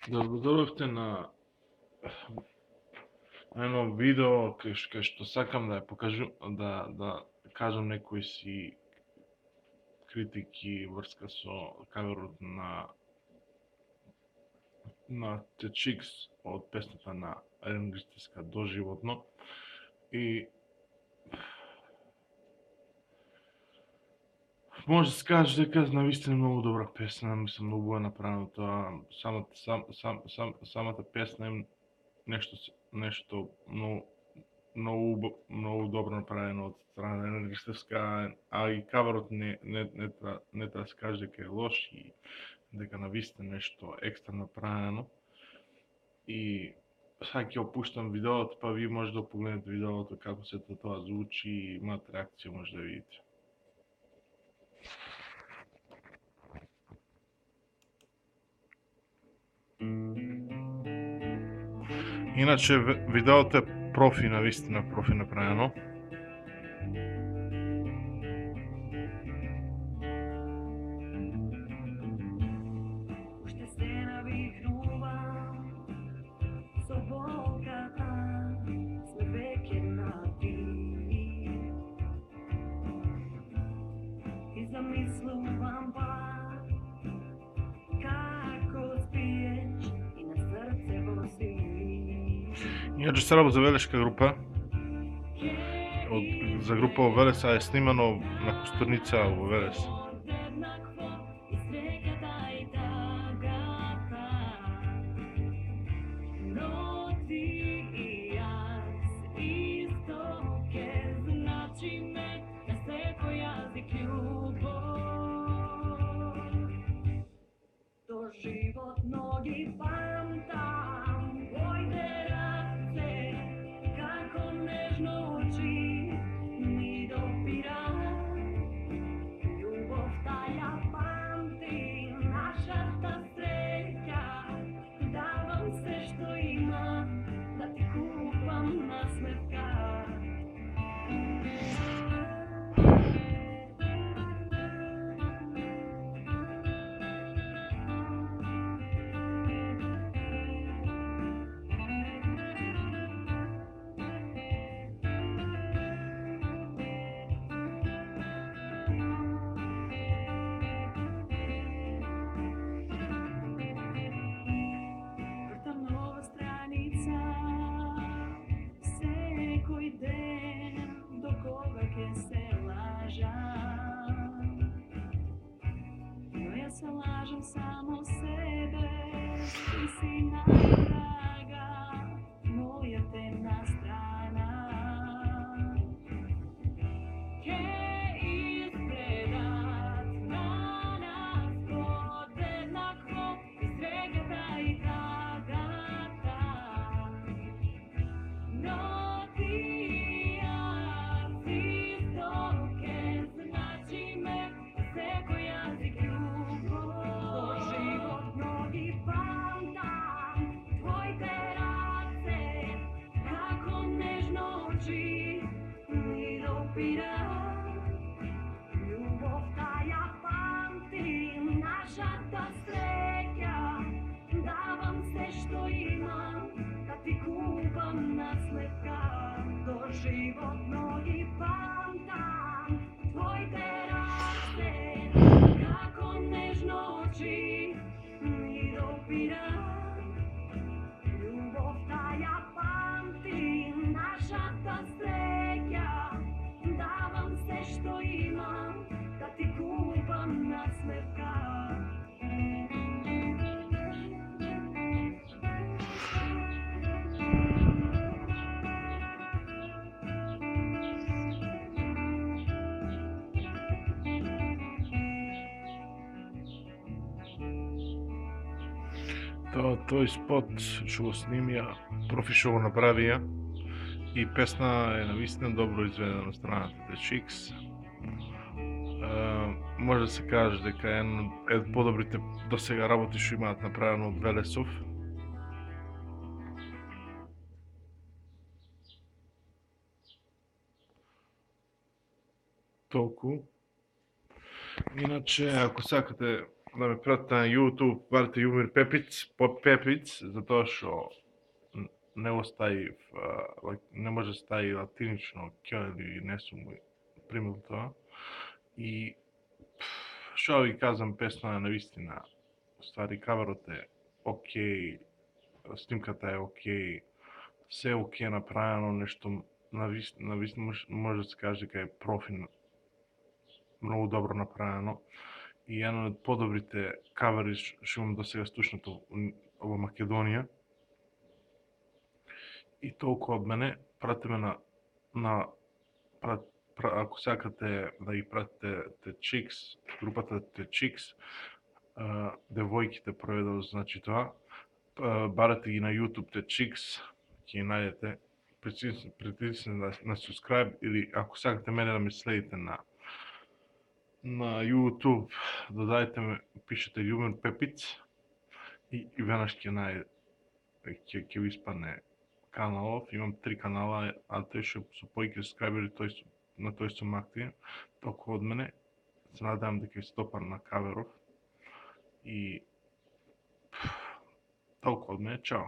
Добродојавте на едно видео кај што сакам да ја покажам, да кажам некои си критики врска со каверот на The Chicks од песната на Енгристиска Доживотно. И може да се каже дека навистина многу добра песна, мислам многу е направено тоа. Самата песна е нешто многу добро направено од страна на Енергистевска, а и каверот не треба да се каже дека е лош и дека навистина нешто екстра направено. И сега ќе опуштам видеото, па вие може да погледнете видеото како се тоа звучи и имате реакција, може да видите. Иначе видеото е профи, навистина профи направено. Иначе се работи за велешка група. За група во Велес, а е снимано на Костурница во Велес. Тој спот што го снимија, профи што го направија, и песна е навистина добро изведена од страната The Chicks. Може да се каже дека е еден од подобрите досега работи што имаат направено од Велесов. Толку. Иначе, ако сакате да ме пратите на YouTube, барате Јумир Пепиц, затоа што не остави не може да стави латинично ќе или не сум го примил тоа. И што ви казам, песна е навистина. Ствари каверот е окей, снимката е окей, се е окей направено, нешто навистина може да се каже дека е профи, многу добро направено. И еден од подобрите кавери што имам до сега слушнато во Македонија. И толку од мене, пратиме на ако сакате да ги пратите The Chicks, групата The Chicks, девојките преведено значи тоа, барате ги на YouTube The Chicks, ќе ги најдете, притиснете на subscribe или ако сакате мене да ме следите на YouTube, додајте ме, пишете Јумен Пепиц и веднаш ќе ви испадне каналов. Имам 3 канала, а тој што со повеќе субскрайбери, на тој сум активен. Толку од мене, се надевам дека ви се допадна на каверов и толку од мене, чао.